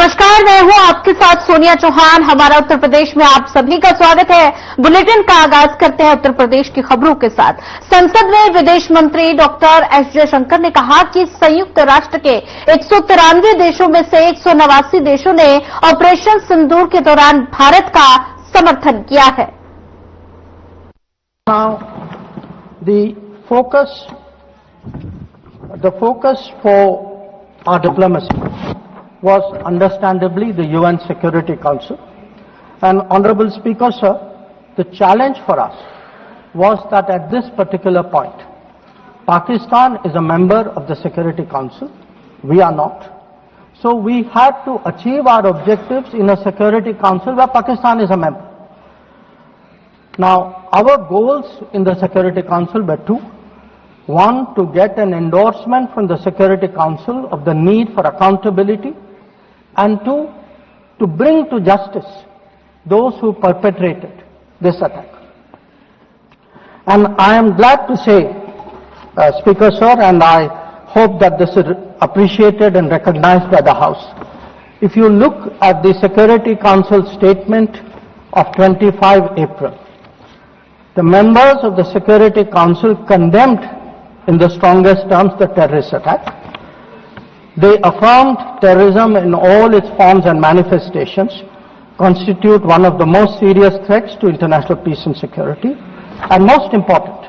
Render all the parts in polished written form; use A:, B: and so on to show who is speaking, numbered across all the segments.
A: नमस्कार, मैं हूं आपके साथ सोनिया चौहान। हमारा उत्तर प्रदेश में आप सभी का स्वागत है। बुलेटिन का आगाज करते हैं उत्तर प्रदेश की खबरों के साथ। संसद में विदेश मंत्री डॉक्टर एस जयशंकर ने कहा कि संयुक्त राष्ट्र के 193 देशों में से 189 देशों ने ऑपरेशन सिंदूर के दौरान भारत का समर्थन किया है।
B: The focus for our diplomacy was understandably the UN Security Council. And Honorable Speaker, sir, the challenge for us was that at this particular point, Pakistan is a member of the Security Council. We are not. So we had to achieve our objectives in a Security Council where Pakistan is a member. Now, our goals in the Security Council were two. One, to get an endorsement from the Security Council of the need for accountability, and two, to bring to justice those who perpetrated this attack. And I am glad to say, Speaker sir, and I hope that this is appreciated and recognized by the House. If you look at the Security Council statement of 25 April, the members of the Security Council condemned in the strongest terms the terrorist attack. They affirmed terrorism in all its forms and manifestations constitute one of the most serious threats to international peace and security. And most important,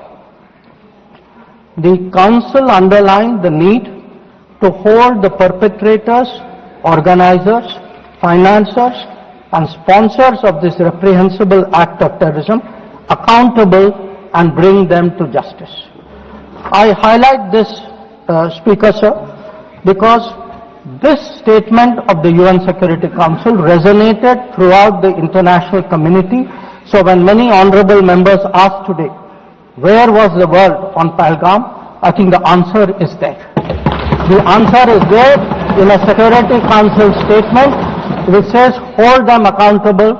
B: the Council underlined the need to hold the perpetrators, organizers, financiers, and sponsors of this reprehensible act of terrorism accountable and bring them to justice. I highlight this, Speaker sir, because this statement of the UN Security Council resonated throughout the international community. So when many honorable members asked today, where was the world on Pahalgam, I think the answer is there. The answer is there in a Security Council statement which says hold them accountable,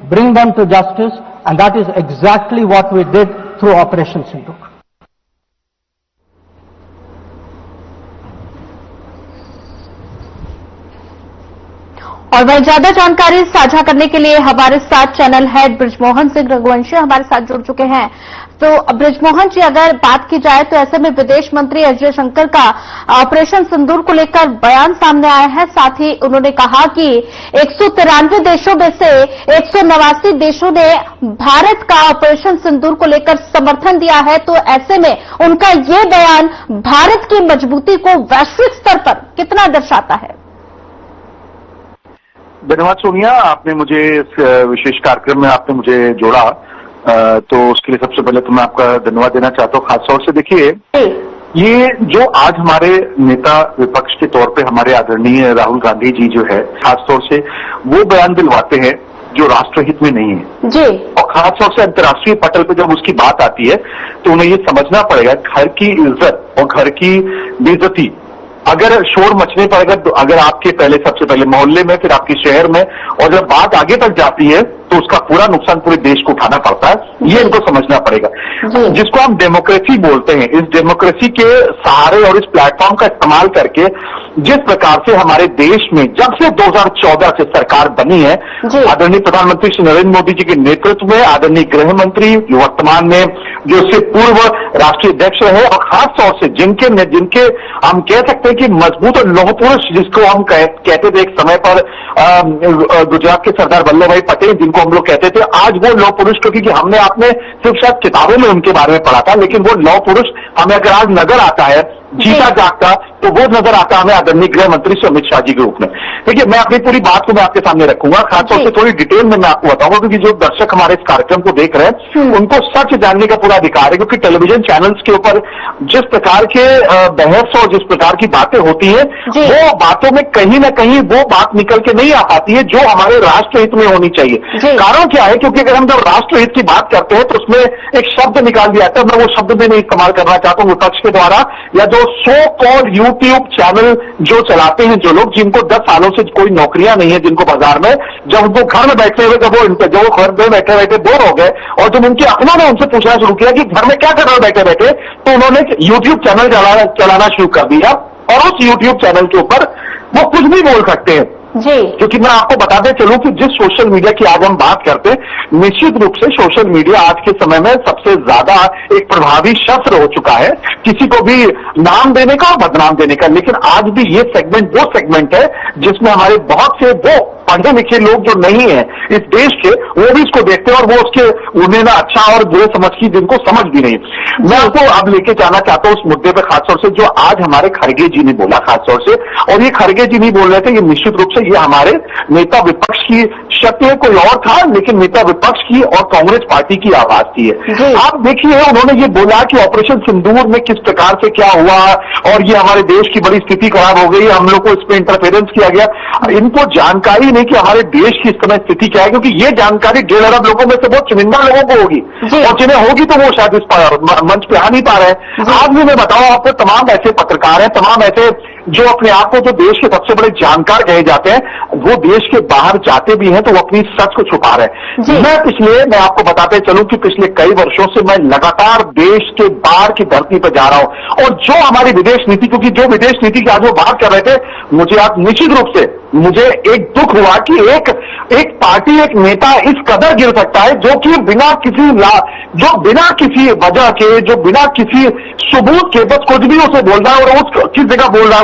B: bring them to justice, and that is exactly what we did through Operation Sindoor.
A: और वह ज्यादा जानकारी साझा करने के लिए हमारे साथ चैनल हेड बृजमोहन सिंह रघुवंशी हमारे साथ जुड़ चुके हैं। तो बृजमोहन जी, अगर बात की जाए तो ऐसे में विदेश मंत्री एस जयशंकर का ऑपरेशन सिंदूर को लेकर बयान सामने आया है। साथ ही उन्होंने कहा कि 193 देशों में से 189 देशों ने भारत का ऑपरेशन सिंदूर को लेकर समर्थन दिया है। तो ऐसे में उनका ये बयान भारत की मजबूती को वैश्विक स्तर पर कितना दर्शाता है?
C: धन्यवाद सोनिया, आपने मुझे इस विशेष कार्यक्रम में आपने मुझे जोड़ा, तो उसके लिए सबसे पहले तो मैं आपका धन्यवाद देना चाहता हूँ। खासतौर से देखिए, ये जो आज हमारे नेता विपक्ष के तौर पे हमारे आदरणीय राहुल गांधी जी जो है, खासतौर से वो बयान दिलवाते हैं जो राष्ट्रहित में नहीं है जी, और खासतौर से अंतर्राष्ट्रीय पटल पे जब उसकी बात आती है तो उन्हें ये समझना पड़ेगा घर की इज्जत और घर की बेइज्जती अगर शोर मचने पर अगर आपके पहले सबसे पहले मोहल्ले में, फिर आपके शहर में, और जब बात आगे तक जाती है तो उसका पूरा नुकसान पूरे देश को उठाना पड़ता है। ये इनको समझना पड़ेगा। जिसको हम डेमोक्रेसी बोलते हैं, इस डेमोक्रेसी के सहारे और इस प्लेटफॉर्म का इस्तेमाल करके जिस प्रकार से हमारे देश में जब से 2014 से सरकार बनी है, आदरणीय प्रधानमंत्री श्री नरेंद्र मोदी जी के नेतृत्व में, आदरणीय गृह मंत्री वर्तमान में जो इससे पूर्व राष्ट्रीय अध्यक्ष रहे, और खासतौर से जिनके हम कह सकते हैं कि मजबूत और लौह पुरुष जिसको हम कहते थे एक समय पर गुजरात के सरदार वल्लभ भाई पटेल जिनको हम लोग कहते थे, आज वो लौह पुरुष, क्योंकि हमने आपने सिर्फ शायद किताबों में उनके बारे में पढ़ा था, लेकिन वो लौह पुरुष हमें अगर आज नजर आता है जीता जागता, तो वो नजर आता हमें आदरणीय गृह मंत्री श्री अमित शाह जी के रूप में। देखिए, मैं अपनी पूरी बात को मैं आपके सामने रखूंगा, खासतौर से थोड़ी डिटेल में मैं आपको बताऊंगा, क्योंकि जो दर्शक हमारे इस कार्यक्रम को देख रहे हैं उनको सच जानने का पूरा अधिकार है, क्योंकि टेलीविजन चैनल्स के ऊपर जिस प्रकार के बहस और जिस प्रकार की बातें होती है, वो बातों में कहीं ना कहीं वो बात निकल के नहीं आ पाती है जो हमारे राष्ट्रहित में होनी चाहिए। कारण क्या है? क्योंकि अगर हम जब राष्ट्रहित की बात करते हैं तो उसमें एक शब्द निकाल दिया जाता है, मैं वो शब्द में नहीं इस्तेमाल करना चाहता हूं विपक्ष के द्वारा, या जो सो कॉल्ड यूट्यूब चैनल जो चलाते हैं जो लोग, जिनको 10 सालों से कोई नौकरियां नहीं है, जिनको बाजार में, जब वो घर में बैठे हुए, जब वो घर में बैठे बैठे बोर हो गए और जब उनके अपनों ने उनसे पूछना शुरू किया कि घर में क्या कर रहे हो बैठे बैठे, तो उन्होंने यूट्यूब चैनल चलाना शुरू कर दिया, और उस यूट्यूब चैनल के ऊपर वो कुछ भी बोल सकते हैं।
A: जी।
C: क्योंकि मैं आपको बताते चलूं कि जिस सोशल मीडिया की आज हम बात करते हैं, निश्चित रूप से सोशल मीडिया आज के समय में सबसे ज्यादा एक प्रभावी शस्त्र हो चुका है किसी को भी नाम देने का और बदनाम देने का। लेकिन आज भी ये सेगमेंट वो सेगमेंट है जिसमें हमारे बहुत से वो पढ़े लिखे लोग जो नहीं है इस देश के, वो भी इसको देखते हैं और वो उसके उन्हें ना अच्छा और बुरे समझ की जिनको समझ भी नहीं। मैं आपको अब लेके जाना चाहता हूं उस मुद्दे पर खासतौर से जो आज हमारे खड़गे जी ने बोला खासतौर से, और ये खड़गे जी नहीं बोल रहे थे, ये निश्चित रूप से ये हमारे नेता विपक्ष की शक्ति है, कोई और था लेकिन नेता विपक्ष की और कांग्रेस पार्टी की आवाज थी। आप देखिए उन्होंने ये बोला कि ऑपरेशन सिंदूर में किस प्रकार से क्या हुआ और ये हमारे देश की बड़ी स्थिति खराब हो गई, हम लोग को इसमें इंटरफेरेंस किया गया। इनको जानकारी नहीं कि हमारे देश की इस समय स्थिति क्या है, क्योंकि ये जानकारी 1.5 अरब लोगों में से बहुत चुनिंदा लोगों को होगी और जिन्हें होगी तो वो शायद इस मंच पे आ नहीं पा रहे हैं। आज भी मैं बताऊं आपको, तमाम ऐसे पत्रकार हैं, तमाम ऐसे जो अपने आप को जो देश के सबसे बड़े जानकार कहे जाते हैं, वो देश के बाहर जाते भी हैं तो वो अपनी सच को छुपा रहे हैं। मैं आपको बताते चलूं कि पिछले कई वर्षों से मैं लगातार देश के बाहर की धरती पर जा रहा हूं और जो हमारी विदेश नीति, क्योंकि जो विदेश नीति की आज वो बात कर रहे थे, मुझे आप निश्चित रूप से मुझे एक दुख हुआ कि एक पार्टी, एक नेता इस कदर गिर सकता है जो कि बिना किसी वजह के, जो बिना किसी सबूत के बस कुछ भी उसे बोल रहा है और उस किस जगह बोल रहा है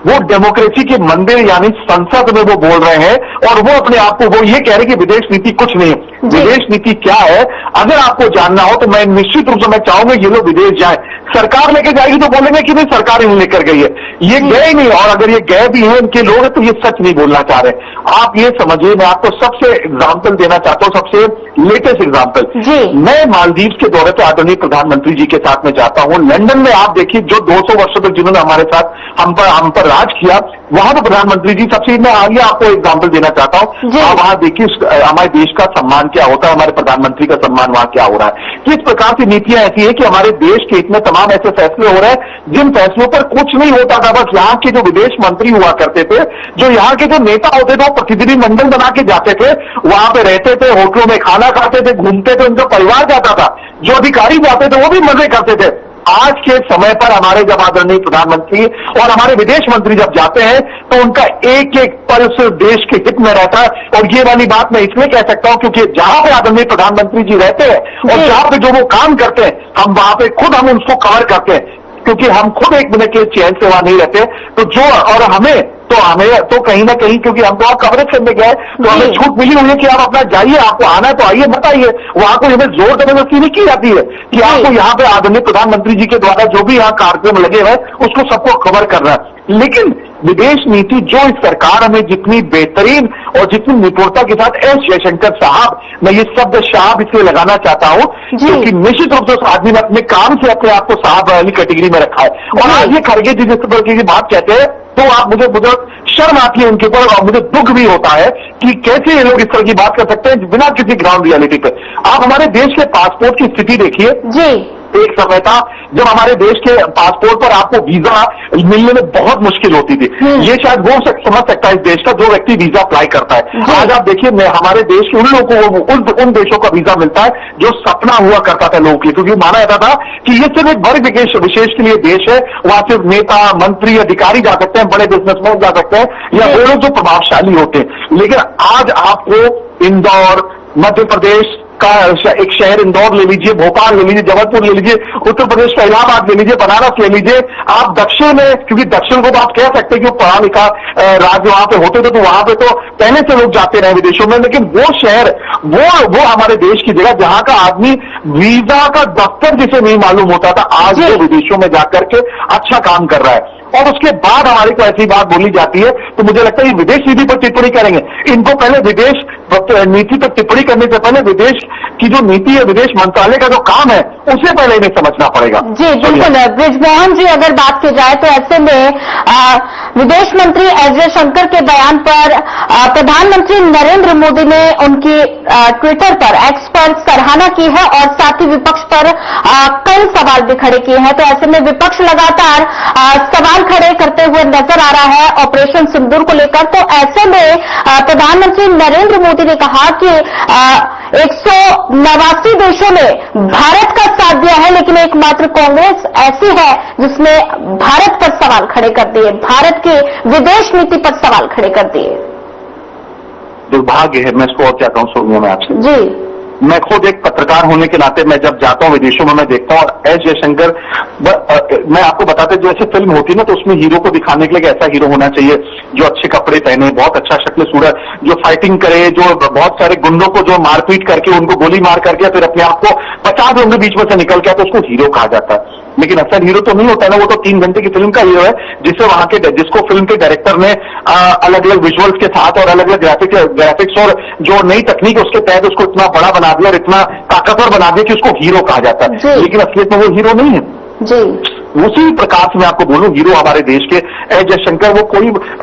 C: वो डेमोक्रेसी के मंदिर यानी संसद में वो बोल रहे हैं और वो अपने आप को वो ये कह रहे कि विदेश नीति कुछ नहीं है। विदेश नीति क्या है अगर आपको जानना हो तो मैं निश्चित रूप से मैं चाहूंगा ये लोग विदेश जाए। सरकार लेके जाएगी तो बोलेंगे कि नहीं सरकार ही लेकर गई है, ये गए ही नहीं, और अगर ये गए भी हैं इनके लोग तो ये सच नहीं बोलना चाह रहे। आप ये समझिए, मैं आपको सबसे एग्जाम्पल देना चाहता हूं, सबसे लेटेस्ट एग्जाम्पल। मैं मालदीव के दौरे पर आदरणीय प्रधानमंत्री जी के साथ में जाता हूं। लंदन में आप देखिए जो 200 वर्षों तक जिन्होंने हमारे साथ हम पर राज किया, वहां तो प्रधानमंत्री जी सबसे, मैं आगे आपको एग्जाम्पल देना चाहता हूं। आप वहां देखिए हमारे देश का सम्मान क्या होता है, हमारे प्रधानमंत्री का सम्मान वहां क्या हो रहा है। किस प्रकार की नीतियां ऐसी है कि हमारे देश के इतने तमाम ऐसे फैसले हो रहे हैं जिन फैसलों पर कुछ नहीं होता था। बस यहाँ के जो विदेश मंत्री हुआ करते थे, जो यहाँ के जो नेता होते थे, वो प्रतिनिधि मंडल बना के जाते थे, वहां पे रहते थे, होटलों में खाना खाते थे, घूमते थे, उनका परिवार जाता था, जो अधिकारी जाते थे वो भी मजे करते थे। आज के समय पर हमारे जब आदरणीय प्रधानमंत्री और हमारे विदेश मंत्री जब जाते हैं तो उनका एक एक पल सिर्फ देश के हित में रहता है। और ये वाली बात मैं इसलिए कह सकता हूं क्योंकि जहां पे आदरणीय प्रधानमंत्री जी रहते हैं और जहां पे जो वो काम करते हैं, हम वहां पे खुद हम उसको कवर करते हैं, क्योंकि हम खुद एक मिनट के चैन से वहां नहीं रहते। तो जो और हमें तो कहीं ना कहीं, क्योंकि हम तो आप कवरेज करने गए तो हमें छूट मिली हुई है कि आप अपना जाइए, आपको आना है तो आइए, मत आइए। वहां को हमें जोर जबरदस्ती नहीं की जाती है कि आपको यहाँ पे आदरणीय प्रधानमंत्री जी के द्वारा जो भी यहाँ कार्यक्रम लगे हुए उसको सबको कवर करना है। लेकिन विदेश नीति जो इस सरकार हमें जितनी बेहतरीन और जितनी निपुणता के साथ, एस जयशंकर साहब, मैं ये शब्द साहब इसलिए लगाना चाहता हूं क्योंकि निश्चित रूप से उस आदमी ने अपने काम से अपने आप को साहब वाली कैटेगरी में रखा है। और आज ये खड़गे जी जिस तरह की बात कहते हैं तो आप मुझे शर्म आती है उनके ऊपर और मुझे दुख भी होता है कि कैसे ये लोग इस तरह की बात कर सकते हैं बिना किसी ग्राउंड रियलिटी पे। आप हमारे देश के पासपोर्ट की स्थिति देखिए। एक समय था जब हमारे देश के पासपोर्ट पर आपको वीजा मिलने में बहुत मुश्किल होती थी। ये शायद वो समझ सकता है इस देश का जो व्यक्ति वीजा अप्लाई करता है। आज आप देखिए हमारे देश के उन लोगों को उन देशों का वीजा मिलता है जो सपना हुआ करता था लोगों के, क्योंकि माना जाता था कि ये सिर्फ एक वर्ग विशेष के लिए देश है, वहां सिर्फ नेता, मंत्री, अधिकारी जा सकते हैं, बड़े बिजनेसमैन जा सकते हैं या वो लोग जो प्रभावशाली होते हैं। लेकिन आज आपको इंदौर, मध्य प्रदेश का एक शहर इंदौर ले लीजिए, भोपाल ले लीजिए, जबलपुर ले लीजिए, उत्तर प्रदेश का इलाहाबाद ले लीजिए, बनारस ले लीजिए, आप दक्षिण में, क्योंकि दक्षिण को तो आप कह सकते हैं कि पढ़ा लिखा राज्य वहां पे होते थे तो वहां पे तो पहले से लोग जाते रहे विदेशों में। लेकिन वो शहर वो हमारे देश की जगह जहां का आदमी वीजा का दफ्तर जिसे नहीं मालूम होता था, आज वो विदेशों में जाकर के अच्छा काम कर रहा है। और उसके बाद हमारी को ऐसी बात बोली जाती है तो मुझे लगता है ये विदेश नीति पर टिप्पणी करेंगे। इनको पहले विदेश नीति पर टिप्पणी करने से पहले विदेश की जो नीति है, विदेश मंत्रालय का जो काम है, उसे पहले इन्हें समझना पड़ेगा। जी
A: बिल्कुल। बृजमोहन जी, अगर बात की जाए तो ऐसे में विदेश मंत्री एस जयशंकर के बयान पर प्रधानमंत्री नरेंद्र मोदी ने उनकी ट्विटर पर, एक्स पर सराहना की है और साथ ही विपक्ष पर कई सवाल भी खड़े किए हैं। तो ऐसे में विपक्ष लगातार सवाल खड़े करते हुए नजर आ रहा है ऑपरेशन सिंदूर को लेकर। तो ऐसे में प्रधानमंत्री नरेंद्र मोदी ने कहा कि 189 देशों ने भारत का साथ दिया है, लेकिन एकमात्र कांग्रेस ऐसी है जिसने भारत पर सवाल खड़े कर दिए, भारत की विदेश नीति पर सवाल खड़े कर दिए।
C: दुर्भाग्य है, मैं इसको और क्या कहूँ सोनिया मैं आपसे।
A: जी
C: मैं खुद एक पत्रकार होने के नाते मैं जब जाता हूँ विदेशों में मैं देखता हूँ, और एस जयशंकर, मैं आपको बताते जैसे फिल्म होती है ना, तो उसमें हीरो को दिखाने के लिए ऐसा हीरो होना चाहिए जो अच्छे कपड़े पहने, बहुत अच्छा शक्ल सूरत, जो फाइटिंग करे, जो बहुत सारे गुंडों को जो मारपीट करके उनको गोली मार करके फिर अपने आप को बचा दे उनके बीच में से निकल के, तो उसको हीरो कहा जाता है। लेकिन असल हीरो तो नहीं होता है ना, वो तो 3 घंटे की फिल्म का हीरो है, जिसको फिल्म के डायरेक्टर ने अलग अलग विजुअल्स के साथ और अलग अलग ग्राफिक्स और जो नई तकनीक उसके तहत उसको इतना बड़ा बना दिया और इतना ताकतवर बना दिया कि उसको हीरो कहा जाता है। लेकिन असलियत में वो हीरो नहीं है
A: जी।
C: उसी प्रकार से मैं आपको बोलूं, हीरो हमारे देश के एस जयशंकर, वो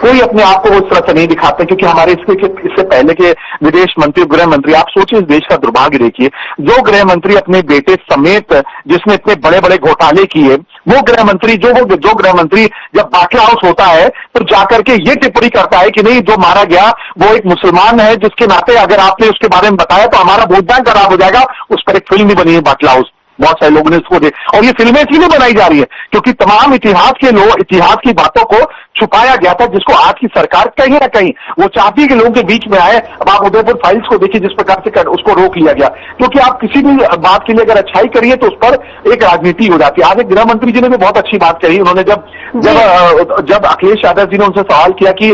C: कोई अपने आप को उस तरह से नहीं दिखाते, क्योंकि हमारे इससे पहले के विदेश मंत्री, गृह मंत्री, आप सोचिए इस देश का दुर्भाग्य देखिए, जो गृह मंत्री अपने बेटे समेत जिसने इतने बड़े बड़े घोटाले किए, वो गृह मंत्री जो गृह मंत्री जब बाटला हाउस होता है तो जाकर के ये टिप्पणी करता है कि नहीं, जो मारा गया वो एक मुसलमान है, जिसके नाते अगर आपने उसके बारे में बताया तो हमारा वोट बैंक खराब हो जाएगा। उस पर एक फिल्म भी बनी है बाटला हाउस, बहुत सारे लोगों ने इसको देखा, और ये फिल्में इसलिए बनाई जा रही है क्योंकि तमाम इतिहास की बातों को छुपाया गया था, जिसको आज की सरकार कहीं ना कहीं वो चाहती है कि लोगों के बीच में आए। अब आप उदयपुर फाइल्स को देखिए, जिस प्रकार से उसको रोक लिया गया, क्योंकि आप किसी भी बात के लिए अगर अच्छाई करिए तो उस पर एक राजनीति हो जाती है। आज एक गृह मंत्री जी ने भी बहुत अच्छी बात कही, उन्होंने जब अखिलेश यादव जी ने उनसे सवाल किया कि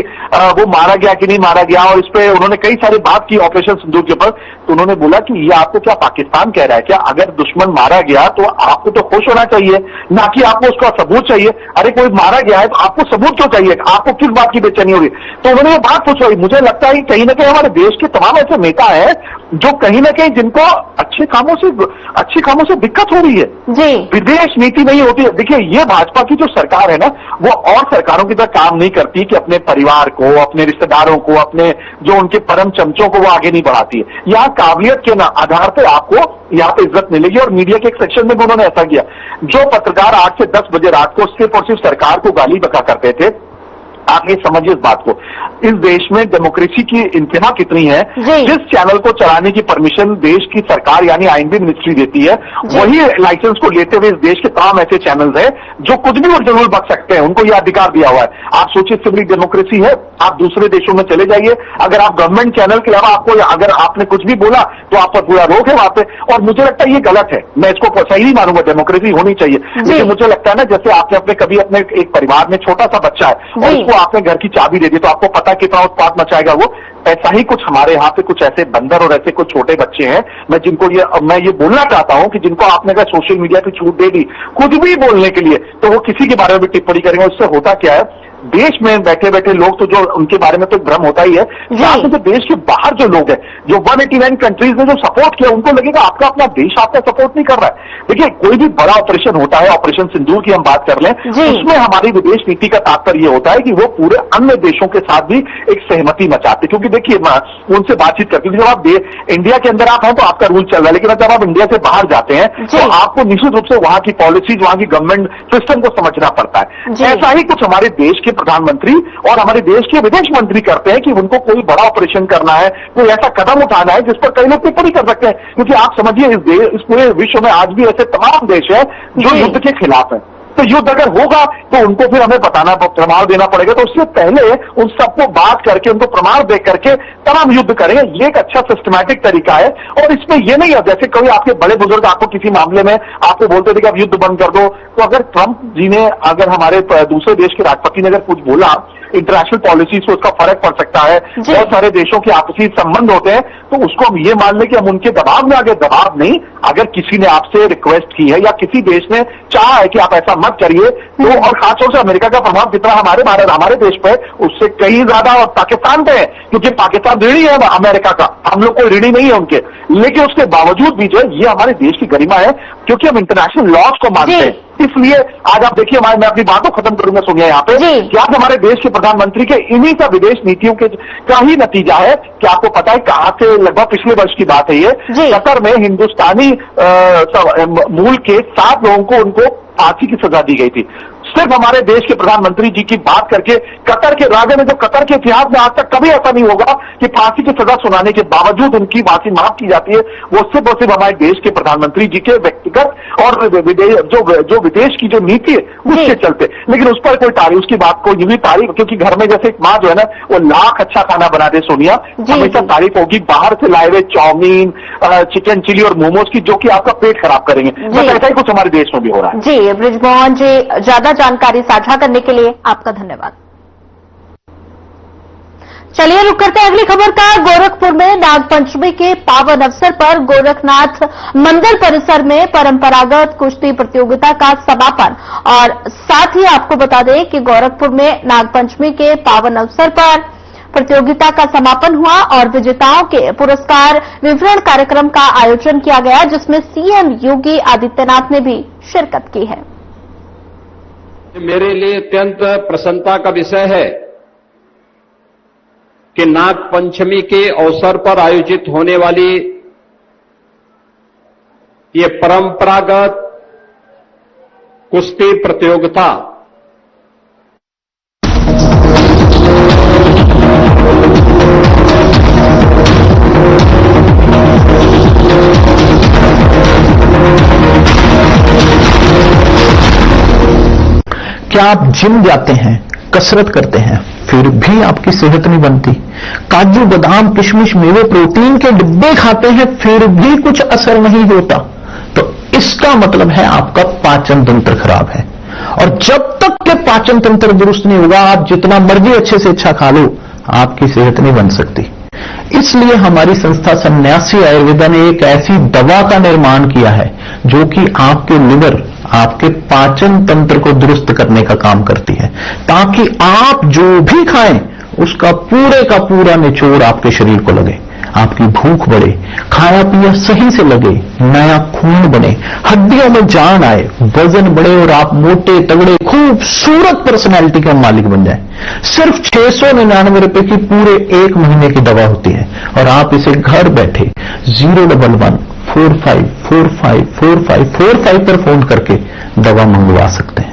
C: वो मारा गया कि नहीं मारा गया, और इस पे उन्होंने कई सारी बात की ऑपरेशन सिंदूर के ऊपर, तो उन्होंने बोला कि ये आपको क्या पाकिस्तान कह रहा है क्या? अगर दुश्मन मारा गया तो आपको तो खुश होना चाहिए, ना कि आपको उसका सबूत चाहिए। अरे कोई मारा गया है तो आपको सबूत क्यों चाहिए? आपको किस बात की बेचैनी होगी? तो उन्होंने ये बात पूछी। मुझे लगता है कि कहीं ना कहीं हमारे देश के तमाम ऐसे नेता हैं जो कहीं ना कहीं जिनको अच्छे कामों से दिक्कत हो रही है
A: जी।
C: विदेश नीति नहीं होती है। देखिए, ये भाजपा की जो सरकार है ना, वो और सरकारों की तरह काम नहीं करती कि अपने परिवार को, अपने रिश्तेदारों को, अपने जो उनके परम चमचों को वो आगे नहीं बढ़ाती है। यहाँ काबिलियत के आधार पर आपको यहाँ पे इज्जत मिलेगी, और मीडिया के एक सेक्शन में भी उन्होंने ऐसा किया। जो पत्रकार 8 से 10 बजे रात को सिर्फ और सिर्फ सरकार को गाली बका करते थे, आप ये समझिए इस बात को, इस देश में डेमोक्रेसी की इंतहा कितनी है। जिस चैनल को चलाने की परमिशन देश की सरकार यानी आईएनबी मिनिस्ट्री देती है, वही लाइसेंस को लेते हुए इस देश के तमाम ऐसे चैनल्स हैं जो कुछ भी और जरूर बक सकते हैं, उनको यह अधिकार दिया हुआ है। आप सोचिए, इससे बड़ी डेमोक्रेसी है? आप दूसरे देशों में चले जाइए, अगर आप गवर्नमेंट चैनल के अलावा आपको अगर आपने कुछ भी बोला तो आप पर पूरा रोक है वहां पे, और मुझे लगता है ये गलत है। मैं इसको सही नहीं मानूंगा, डेमोक्रेसी होनी चाहिए। लेकिन मुझे लगता है ना, जैसे आपने अपने एक परिवार में छोटा सा बच्चा है और उसको आपने घर की चाबी दे दी, तो आपको पता कितना उत्पात मचाएगा वो। ऐसा ही कुछ हमारे यहाँ पे कुछ ऐसे बंदर और ऐसे कुछ छोटे बच्चे हैं, मैं ये बोलना चाहता हूं कि जिनको आपने अगर सोशल मीडिया पे छूट दे दी कुछ भी बोलने के लिए, तो वो किसी के बारे में भी टिप्पणी करेंगे। उससे होता क्या है, देश में बैठे बैठे लोग तो जो उनके बारे में तो भ्रम होता ही है, साथ में जो देश के बाहर जो लोग हैं, जो 189 कंट्रीज ने जो सपोर्ट किया, उनको लगेगा आपका अपना देश आपका सपोर्ट नहीं कर रहा है। देखिए, कोई भी बड़ा ऑपरेशन होता है, ऑपरेशन सिंदूर की हम बात कर लें, उसमें हमारी विदेश नीति का तात्पर्य होता है कि वो पूरे अन्य देशों के साथ भी एक सहमति मचाते, क्योंकि देखिए उनसे बातचीत करते हैं। जब आप इंडिया के अंदर आप हैं तो आपका रूल चल रहा है, लेकिन जब आप इंडिया से बाहर जाते हैं तो आपको निश्चित रूप से वहां की पॉलिसीज, वहां की गवर्नमेंट सिस्टम को समझना पड़ता है। ऐसा ही कुछ हमारे देश के प्रधानमंत्री और हमारे देश के विदेश मंत्री करते हैं कि उनको कोई बड़ा ऑपरेशन करना है, कोई ऐसा कदम उठाना है जिस पर कई लोग टिप्पणी कर सकते हैं। क्योंकि आप समझिए, इस पूरे विश्व में आज भी ऐसे तमाम देश हैं जो युद्ध के खिलाफ हैं। तो युद्ध अगर होगा तो उनको फिर हमें प्रमाण देना पड़ेगा। तो उससे पहले उन सबको बात करके, उनको प्रमाण दे करके तब हम युद्ध करेंगे। ये एक अच्छा सिस्टमैटिक तरीका है। और इसमें ये नहीं है जैसे कभी आपके बड़े बुजुर्ग आपको किसी मामले में आपको बोलते थे कि आप युद्ध बंद कर दो, तो अगर ट्रंप जी ने, अगर हमारे दूसरे देश के राष्ट्रपति ने अगर कुछ बोला, इंटरनेशनल पॉलिसी से उसका फर्क पड़ सकता है, बहुत सारे देशों के आपसी संबंध होते हैं, तो उसको हम ये मान लें कि हम उनके दबाव में आगे, दबाव नहीं, अगर किसी ने आपसे रिक्वेस्ट की है या किसी देश ने चाहा है कि आप ऐसा मत करिए, तो और खासतौर से अमेरिका का प्रभाव कितना हमारे देश पे, उससे कहीं ज्यादा और पाकिस्तान पे है, क्योंकि पाकिस्तान ऋणी है अमेरिका का, हम लोग कोई ऋणी नहीं है उनके। लेकिन उसके बावजूद भी जो है, ये हमारे देश की गरिमा है, क्योंकि हम इंटरनेशनल लॉज को मानते हैं। इसलिए आज आप देखिए, मैं अपनी बातों खत्म करूंगा सोनिया यहाँ पे, कि आज हमारे देश के प्रधानमंत्री के इन्हीं सब विदेश नीतियों के का ही नतीजा है कि आपको पता है कहां से, लगभग पिछले वर्ष की बात है ये, कतर में हिंदुस्तानी मूल के 7 लोगों को उनको फांसी की सजा दी गई थी। सिर्फ हमारे देश के प्रधानमंत्री जी की बात करके कतर के राजा ने, जो कतर के इतिहास में आज तक कभी ऐसा नहीं होगा कि फांसी की सजा सुनाने के बावजूद उनकी फांसी माफ की जाती है, वो सिर्फ और सिर्फ हमारे देश के प्रधानमंत्री जी के व्यक्तिगत और जो विदेश की जो नीति है उसके चलते। लेकिन उस पर कोई तारीफ, उसकी बात को ये भी तारीफ, क्योंकि घर में जैसे एक माँ जो है ना वो लाख अच्छा खाना बना दे सोनिया, हमेशा तारीफ होगी बाहर से लाए हुए चाउमीन, चिकन चिली और मोमोज की, जो कि आपका पेट खराब करेंगे। बस ऐसा ही कुछ हमारे देश में भी हो रहा है।
A: जी बृजमोहन जी, ज्यादा जानकारी साझा करने के लिए आपका धन्यवाद। चलिए रुक करते हैं अगली खबर का। गोरखपुर में नागपंचमी के पावन अवसर पर गोरखनाथ मंदिर परिसर में परंपरागत कुश्ती प्रतियोगिता का समापन। और साथ ही आपको बता दें कि गोरखपुर में नागपंचमी के पावन अवसर पर प्रतियोगिता का समापन हुआ और विजेताओं के पुरस्कार वितरण कार्यक्रम का आयोजन किया गया, जिसमें सीएम योगी आदित्यनाथ ने भी शिरकत की है।
D: मेरे लिए अत्यंत प्रसन्नता का विषय है कि नाग पंचमी के अवसर पर आयोजित होने वाली ये परंपरागत कुश्ती प्रतियोगिता
E: क्या आप जिम जाते हैं, कसरत करते हैं, फिर भी आपकी सेहत नहीं बनती? काजू बादाम किशमिश मेवे प्रोटीन के डिब्बे खाते हैं फिर भी कुछ असर नहीं होता, तो इसका मतलब है आपका पाचन तंत्र खराब है। और जब तक के पाचन तंत्र दुरुस्त नहीं होगा, आप जितना मर्जी अच्छे से अच्छा खा लो, आपकी सेहत नहीं बन सकती। इसलिए हमारी संस्था सन्यासी आयुर्वेदा ने एक ऐसी दवा का निर्माण किया है जो कि आपके लिवर, आपके पाचन तंत्र को दुरुस्त करने का काम करती है, ताकि आप जो भी खाएं उसका पूरे का पूरा निचोड़ आपके शरीर को लगे, आपकी भूख बढ़े, खाया पिया सही से लगे, नया खून बने, हड्डियों में जान आए, वजन बढ़े और आप मोटे तगड़े खूबसूरत पर्सनैलिटी के मालिक बन जाएं। सिर्फ 699 रुपए की पूरे 1 महीने की दवा होती है और आप इसे घर बैठे 01145454545 पर फोन करके दवा मंगवा सकते हैं।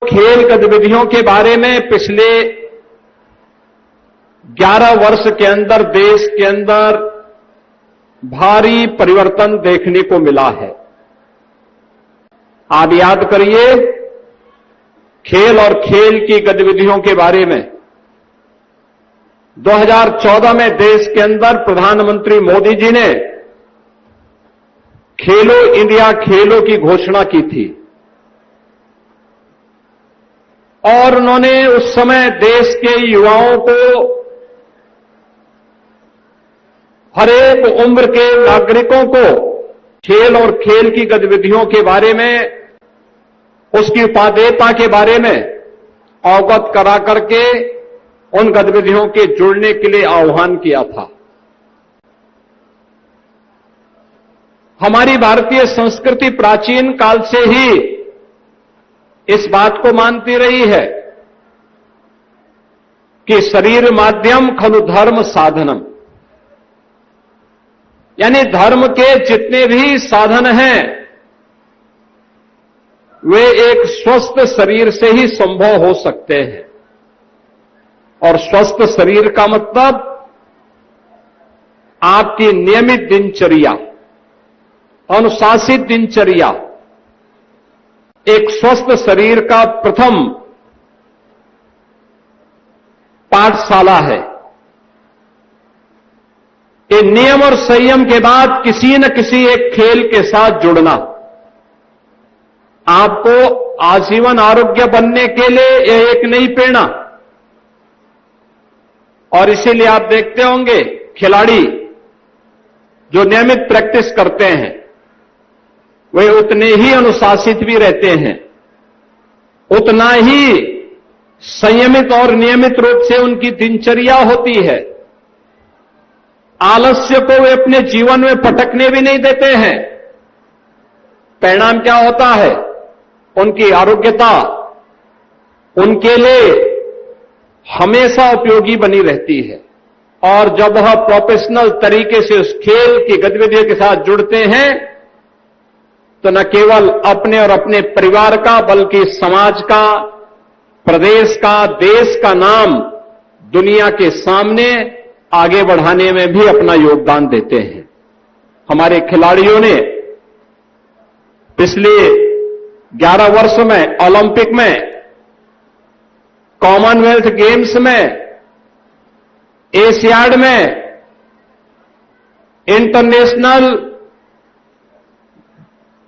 D: खेल गतिविधियों के बारे में पिछले 11 वर्ष के अंदर देश के अंदर भारी परिवर्तन देखने को मिला है। आप याद करिए, खेल और खेल की गतिविधियों के बारे में 2014 में देश के अंदर प्रधानमंत्री मोदी जी ने खेलो इंडिया खेलों की घोषणा की थी और उन्होंने उस समय देश के युवाओं को, हर एक उम्र के नागरिकों को खेल और खेल की गतिविधियों के बारे में, उसकी उपादेयता के बारे में अवगत करा करके उन गतिविधियों के जुड़ने के लिए आह्वान किया था। हमारी भारतीय संस्कृति प्राचीन काल से ही इस बात को मानती रही है कि शरीर माध्यम खलु धर्म साधनम, यानी धर्म के जितने भी साधन हैं वे एक स्वस्थ शरीर से ही संभव हो सकते हैं। और स्वस्थ शरीर का मतलब आपकी नियमित दिनचर्या, अनुशासित दिनचर्या एक स्वस्थ शरीर का प्रथम पाठशाला है। ये नियम और संयम के बाद किसी न किसी एक खेल के साथ जुड़ना आपको आजीवन आरोग्य बनने के लिए यह एक नई प्रेरणा। और इसीलिए आप देखते होंगे खिलाड़ी जो नियमित प्रैक्टिस करते हैं वे उतने ही अनुशासित भी रहते हैं, उतना ही संयमित और नियमित रूप से उनकी दिनचर्या होती है। आलस्य को वे अपने जीवन में पटकने भी नहीं देते हैं। परिणाम क्या होता है? उनकी आरोग्यता, उनके लिए हमेशा उपयोगी बनी रहती है। और जब वह प्रोफेशनल तरीके से उस खेल की गतिविधियों के साथ जुड़ते हैं तो न केवल अपने और अपने परिवार का बल्कि समाज का, प्रदेश का, देश का नाम दुनिया के सामने आगे बढ़ाने में भी अपना योगदान देते हैं। हमारे खिलाड़ियों ने पिछले 11 वर्ष में ओलंपिक में, कॉमनवेल्थ गेम्स में, एशियाड में, इंटरनेशनल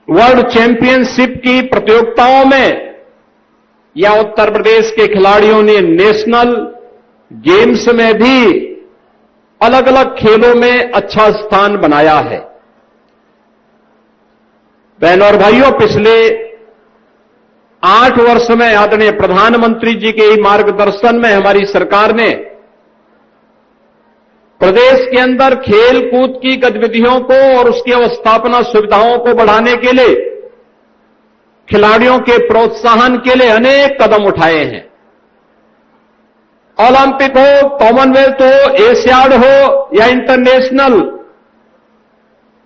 D: वर्ल्ड चैंपियनशिप की प्रतियोगिताओं में या उत्तर प्रदेश के खिलाड़ियों ने नेशनल गेम्स में भी अलग अलग खेलों में अच्छा स्थान बनाया है। बहनों और भाइयों, पिछले 8 वर्ष में आदरणीय प्रधानमंत्री जी के मार्गदर्शन में हमारी सरकार ने प्रदेश के अंदर खेल कूद की गतिविधियों को और उसकी अवस्थापना सुविधाओं को बढ़ाने के लिए, खिलाड़ियों के प्रोत्साहन के लिए अनेक कदम उठाए हैं। ओलंपिक हो, कॉमनवेल्थ हो, एशियाड हो या इंटरनेशनल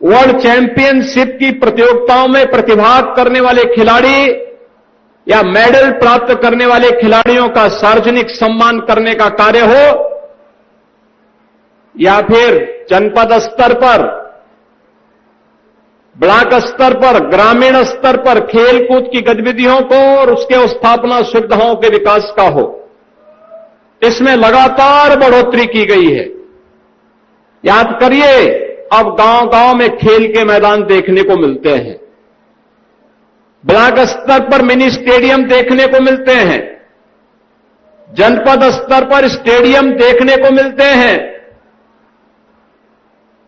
D: वर्ल्ड चैंपियनशिप की प्रतियोगिताओं में प्रतिभाग करने वाले खिलाड़ी या मेडल प्राप्त करने वाले खिलाड़ियों का सार्वजनिक सम्मान करने का कार्य हो या फिर जनपद स्तर पर, ब्लॉक स्तर पर, ग्रामीण स्तर पर खेल कूद की गतिविधियों को और उसके स्थापना सुविधाओं के विकास का हो, इसमें लगातार बढ़ोतरी की गई है। याद करिए, अब गांव-गांव में खेल के मैदान देखने को मिलते हैं, ब्लॉक स्तर पर मिनी स्टेडियम देखने को मिलते हैं, जनपद स्तर पर स्टेडियम देखने को मिलते हैं,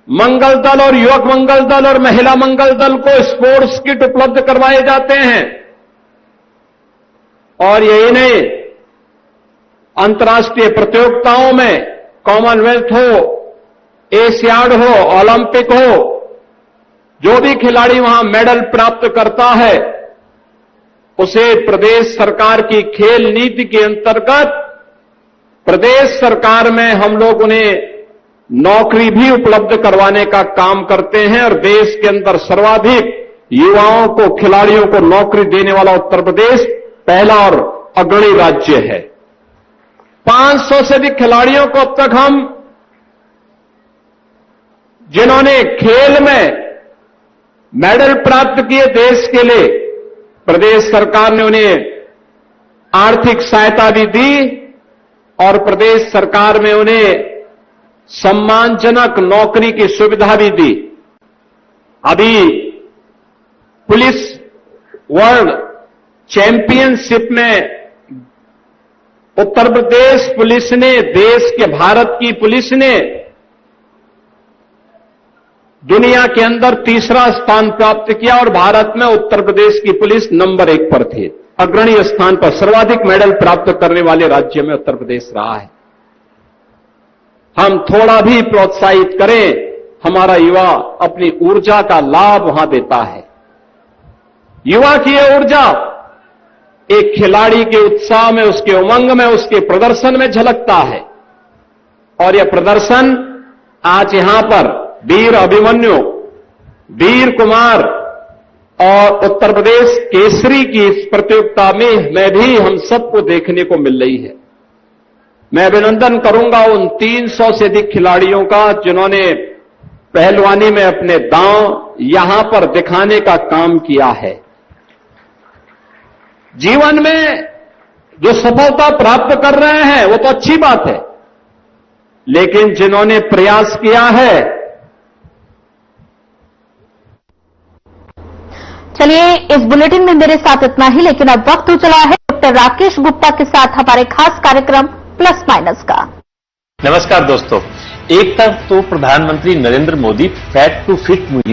D: मंगल दल और युवक मंगल दल और महिला मंगल दल को स्पोर्ट्स किट उपलब्ध करवाए जाते हैं। और यही नहीं, अंतर्राष्ट्रीय प्रतियोगिताओं में कॉमनवेल्थ हो, एशियाड हो, ओलंपिक हो, जो भी खिलाड़ी वहां मेडल प्राप्त करता है उसे प्रदेश सरकार की खेल नीति के अंतर्गत प्रदेश सरकार में हम लोग उन्हें नौकरी भी उपलब्ध करवाने का काम करते हैं। और देश के अंदर सर्वाधिक युवाओं को, खिलाड़ियों को नौकरी देने वाला उत्तर प्रदेश पहला और अग्रणी राज्य है। 500 से अधिक खिलाड़ियों को अब तक हम, जिन्होंने खेल में मेडल प्राप्त किए देश के लिए, प्रदेश सरकार ने उन्हें आर्थिक सहायता भी दी और प्रदेश सरकार में उन्हें सम्मानजनक नौकरी की सुविधा भी दी। अभी पुलिस वर्ल्ड चैंपियनशिप में उत्तर प्रदेश पुलिस ने, देश के भारत की पुलिस ने दुनिया के अंदर तीसरा स्थान प्राप्त किया और भारत में उत्तर प्रदेश की पुलिस नंबर 1 पर थी। अग्रणी स्थान पर सर्वाधिक मेडल प्राप्त करने वाले राज्य में उत्तर प्रदेश रहा है। हम थोड़ा भी प्रोत्साहित करें, हमारा युवा अपनी ऊर्जा का लाभ वहां देता है। युवा की यह ऊर्जा एक खिलाड़ी के उत्साह में, उसके उमंग में, उसके प्रदर्शन में झलकता है। और यह प्रदर्शन आज यहां पर वीर अभिमन्यु, वीर कुमार और उत्तर प्रदेश केसरी की इस प्रतियोगिता में भी हम सबको देखने को मिल रही है। मैं अभिनंदन करूंगा उन 300 से अधिक खिलाड़ियों का जिन्होंने पहलवानी में अपने दांव यहां पर दिखाने का काम किया है। जीवन में जो सफलता प्राप्त कर रहे हैं वो तो अच्छी बात है, लेकिन जिन्होंने प्रयास किया है।
A: चलिए, इस बुलेटिन में मेरे साथ इतना ही, लेकिन अब वक्त हो चला है डॉक्टर राकेश गुप्ता के साथ हमारे खास कार्यक्रम प्लस माइनस का।
F: नमस्कार दोस्तों, एक तरफ तो प्रधानमंत्री Narendra Modi fat to fit मुहिम